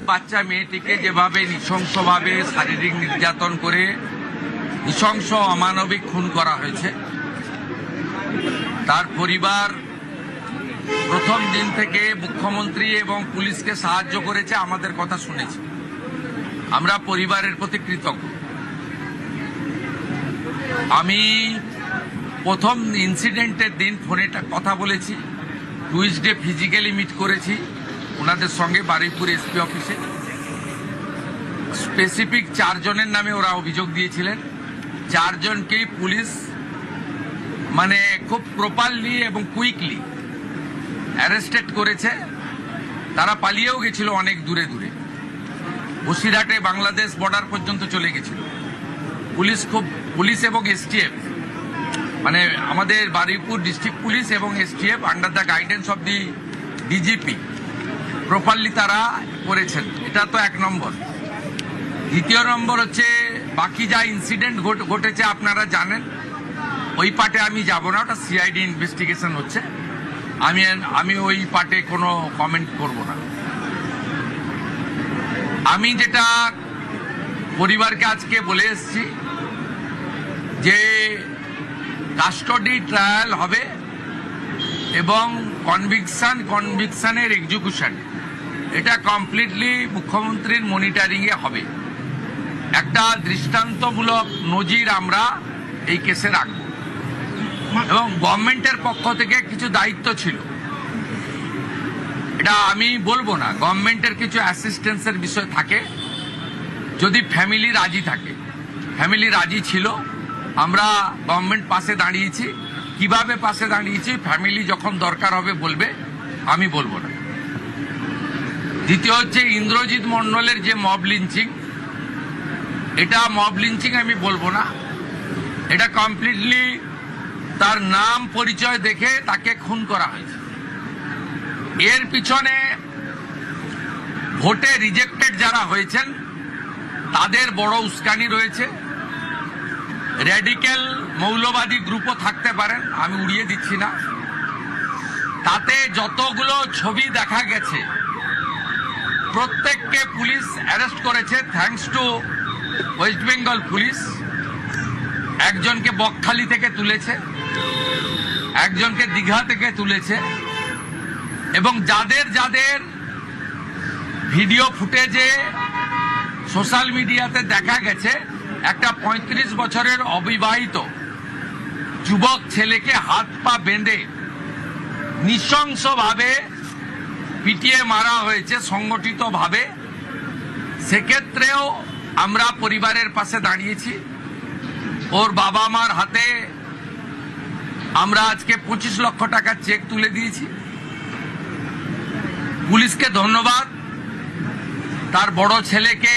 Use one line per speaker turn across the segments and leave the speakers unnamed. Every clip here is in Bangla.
বাচ্চা মেয়েটিকে যেভাবে নৃশংসভাবে শারীরিক নির্যাতন করে নৃশংস অমানবিক খুন করা হয়েছে, তার পরিবার প্রথম দিন থেকে মুখ্যমন্ত্রী এবং পুলিশকে সাহায্য করেছে, আমাদের কথা শুনেছে। আমরা পরিবারের প্রতি কৃতজ্ঞ। আমি প্রথম ইনসিডেন্টের দিন ফোনে কথা বলেছি, টুইসডে ফিজিক্যালি মিট করেছি ওনাদের সঙ্গে বারুইপুর এসপি অফিসে। স্পেসিফিক 4 জনের নামে ওরা অভিযোগ দিয়েছিলেন। 4 জনকেই পুলিশ খুব প্রপারলি এবং কুইকলি অ্যারেস্টেড করেছে। তারা পালিয়েও গেছিল অনেক দূরে দূরে, বসিরহাটে বাংলাদেশ বর্ডার পর্যন্ত চলে গেছিল। পুলিশ এবং এসটিএফ আমাদের বারুইপুর ডিস্ট্রিক্ট পুলিশ এবং STF under the guidance of the DGP properly তারা করেছেন। এটা তো 1 নম্বর। দ্বিতীয় নম্বর হচ্ছে বাকি যা ইনসিডেন্ট ঘটেছে আপনারা জানেন, ওই পার্টে আমি যাব না, ওটা সিআইডি ইনভেস্টিগেশন হচ্ছে। আমি ওই পার্টে কোনো কমেন্ট করব না। আমি যেটা পরিবারকে আজকে বলে এসেছি যে কাস্টডি ট্রায়াল হবে এবং কনভিকশনের এক্সিকিউশন এটা কমপ্লিটলি মুখ্যমন্ত্রীর মনিটরিংয়ে হবে। একটা দৃষ্টান্তমূলক নজির আমরা এই কেসে রাখব এবং গভর্নমেন্টের পক্ষ থেকে কিছু দায়িত্ব ছিল, এটা আমি বলবো না। গভর্নমেন্টের কিছু অ্যাসিস্ট্যান্সের বিষয় থাকে যদি ফ্যামিলি রাজি থাকে। ফ্যামিলি রাজি ছিল, আমরা গভর্নমেন্ট পাশে দাঁড়িয়েছি। কিভাবে পাশে দাঁড়িয়েছি ফ্যামিলি যখন দরকার হবে বলবে, আমি বলবো না। দ্বিতীয় হচ্ছে ইন্দ্রজিৎ মণ্ডলের যে মব লিঞ্চিং, এটা মব লিঞ্চিং আমি বলবো না। এটা কমপ্লিটলি তার নাম পরিচয় দেখে তাকে খুন করা হয়েছে। এর পিছনে ভোটে রিজেক্টেড যারা হয়েছেন তাদের বড় উস্কানি রয়েছে। র্যাডিক্যাল মৌলবাদী গ্রুপও থাকতে পারেন, আমি উড়িয়ে দিচ্ছি না। তাতে যতগুলো ছবি দেখা গেছে প্রত্যেককে পুলিশ অ্যারেস্ট করেছে, thanks to West Bengal police. একজনকে বকখালি থেকে তুলেছে, একজনকে দীঘা থেকে তুলেছে এবং যাদের যাদের ভিডিও ফুটেজে সোশ্যাল মিডিয়াতে দেখা গেছে একটা 35 বছরের অবিবাহিত যুবক ছেলেকে হাত পা বেঁধে নৃশংসভাবে পিটিয়ে মারা হয়েছে সংগঠিতভাবে। সেক্ষেত্রেও আমরা পরিবারের পাশে দাঁড়িয়েছি। ওর বাবা মার হাতে আমরা আজকে 25 লক্ষ টাকার চেক তুলে দিয়েছি। পুলিশকে ধন্যবাদ, তার বড় ছেলেকে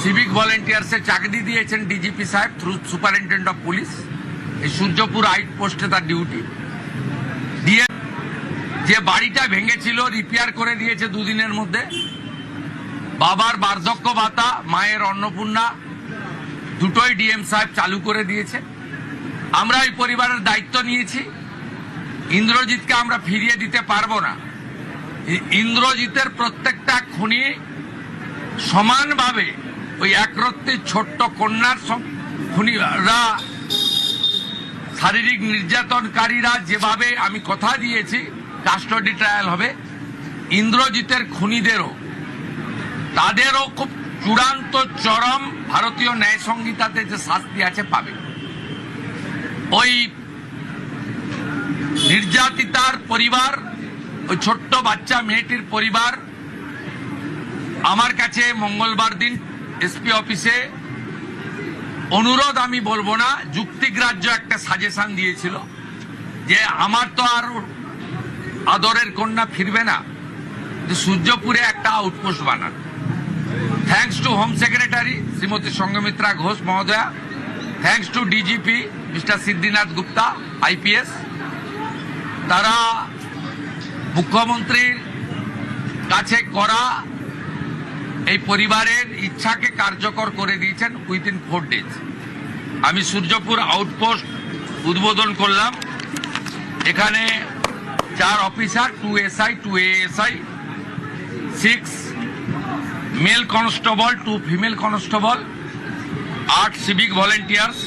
সিভিক ভলেন্টিয়ার্সে চাকরি দিয়েছেন ডিজিপি সাহেব থ্রু সুপারিনটেন্ডেন্ট অফ পুলিশ। এই সূর্যপুর আউটপোস্টে তার ডিউটি দিয়ে যে বাড়িটা ভেঙেছিল রিপেয়ার করে দিয়েছে 2 দিনের মধ্যে। বাবার বার্ধক্য ভাতা, মায়ের অন্নপূর্ণা দুটোই ডিএম সাহেব চালু করে দিয়েছে। আমরা এই পরিবারের দায়িত্ব নিয়েছি। ইন্দ্রজিৎকে আমরা ফিরিয়ে দিতে পারবো না। ইন্দ্রজিতের প্রত্যেকটা খুনি সমানভাবে ওই একরত্তির ছোট্ট কন্যার খুনিরা, শারীরিক নির্যাতনকারীরা যেভাবে আমি কথা দিয়েছি কাস্টডি ট্রায়াল হবে, ইন্দ্রজিতের খুনিদেরও তাদেরও খুব চূড়ান্ত চরম ভারতীয় ন্যায় সংহিতাতে যে শাস্তি আছে পাবে। ওই নির্যাতিতার পরিবার, ওই ছোট্ট বাচ্চা মেয়েটির পরিবার আমার কাছে মঙ্গলবার দিন এসপি অফিসে অনুরোধ, আমি বলবো না, যুক্তিগ্রাহ্য একটা সাজেশন দিয়েছিল যে আমার তো আর আদরের কন্যা ফিরবে না, যে সূর্যপুরে একটা আউটপোস্ট বানান। Thanks to home secretary Shrimati Sanghamitra Ghosh মহোদয়া, thanks to DGP mister Siddhinath Gupta IPS. তারা মুখ্যমন্ত্রীর কাছে করা এই পরিবারের ইচ্ছাকে কার্যকর করে দিয়েছেন উইদিন 4 days। আমি সূর্যপুর আউটপোস্ট উদ্বোধন করলাম। এখানে 4 officer, 2 SI, 2 ASI, 6 mail constable, 2 female constable, 8 civic volunteers,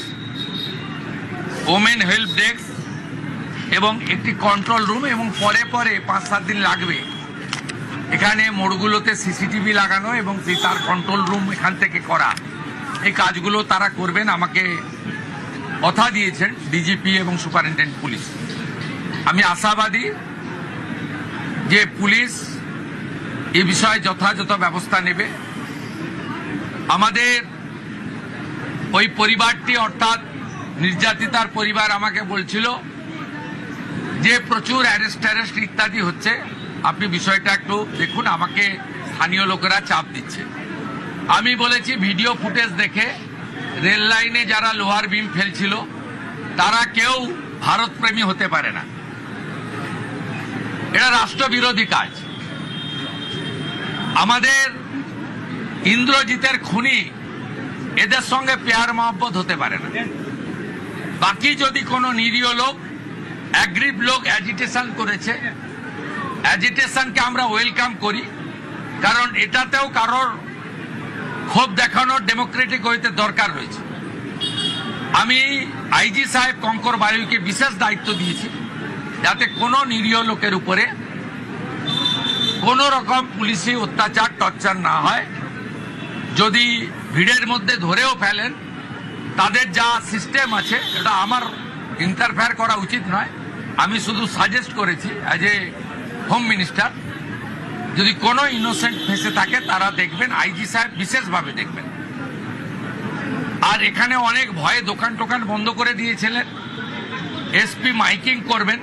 women help desk এবং একটি কন্ট্রোল রুম, এবং পরে পরে 5-7 দিন লাগবে এখানে মোড়গুলোতে সিসিটিভি লাগানো এবং তার কন্ট্রোল রুম এখান থেকে করা। এই কাজগুলো তারা করবেন, আমাকে কথা দিয়েছেন ডিজিপি এবং সুপারিনটেন্ডেন্ট পুলিশ। আমি আশাবাদী যে পুলিশ এই বিষয়ে যথাযথ ব্যবস্থা নেবে। আমাদের ওই পরিবারটি অর্থাৎ নির্যাতিতার পরিবার আমাকে বলছিল যে প্রচুর অ্যারেস্ট ইত্যাদি হচ্ছে, আপনি বিষয়টা একটু দেখুন, আমাকে স্থানীয় লোকেরা চাপ দিচ্ছে। আমি বলেছি ভিডিও ফুটেজ দেখে রেল লাইনে যারা লোহার বিম ফেলছিল তারা কেউ ভারতপ্রেমী হতে পারে না, এটা রাষ্ট্রবিরোধী কাজ। আমাদের ইন্দ্রজিতের খুনি এদের সঙ্গে পেয়ার মহব্বত হতে পারে না। বাকি যদি কোনো নিরীহ লোক, অ্যাগ্রিভ লোক অ্যাজিটেশন করেছে, অ্যাজিটেশনকে আমরা ওয়েলকাম করি, কারণ এটাতেও কারোর ক্ষোভ দেখানোর ডেমোক্রেটিক হইতে দরকার রয়েছে। আমি আইজি সাহেব কঙ্কর বায়ুকে বিশেষ দায়িত্ব দিয়েছি যাতে কোনো নিরীহ লোকের উপরে কোনো রকম পুলিশি অত্যাচার টর্চার না হয়। যদি ভিড়ের মধ্যে ধরেও ফেলেন, তাদের যা সিস্টেম আছে এটা আমার ইন্টারফেয়ার করা উচিত নয়। আমি শুধু সাজেস্ট করেছি অ্যাজ এ হোম মিনিস্টার, যদি কোনো ইনোসেন্ট ফেসে থাকে তারা দেখবেন, আইজি সাহেব বিশেষভাবে দেখবেন। আর এখানে অনেক ভয়ে দোকান টোকান বন্ধ করে দিয়েছিলেন, এসপি মাইকিং করবেন,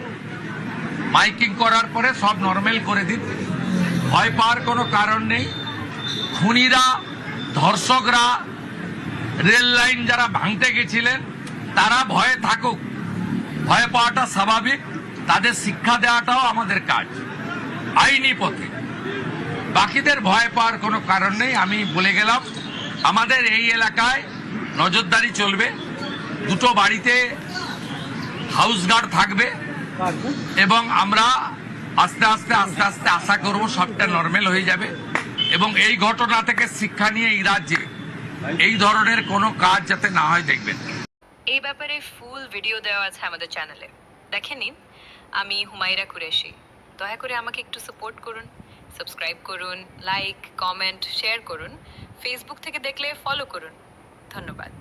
মাইকিং করার পরে সব নর্মাল করে দিন, ভয় পাওয়ার কোনো কারণ নেই। খুনিরা, ধর্ষকরা, রেল লাইন যারা ভাঙতে গেছিলেন তারা ভয়ে থাকুক, ভয় পাওয়াটা স্বাভাবিক, তাদের শিক্ষা দেওয়াটাও আমাদের কাজ আইনি পথে। বাকিদের ভয় পাওয়ার কোনো কারণ নেই। আমি বলে গেলাম আমাদের এই এলাকায় নজরদারি চলবে, 2টো বাড়িতে হাউস গার্ড থাকবে এবং আমরা আস্তে আস্তে আশা করব সবটা নর্মাল হয়ে যাবে এবং এই ঘটনা থেকে শিক্ষা নিয়ে এই রাজ্যে এই ধরনের কোনো কাজ যাতে না হয় দেখবেন।
এই ব্যাপারে ফুল ভিডিও দেওয়া আছে আমাদের চ্যানেলে, দেখে নিন। আমি হুমায়রা কুরেশি, দয়া করে আমাকে একটু সাপোর্ট করুন, সাবস্ক্রাইব করুন, লাইক, কমেন্ট, শেয়ার করুন। ফেসবুক থেকে দেখলে ফলো করুন। ধন্যবাদ।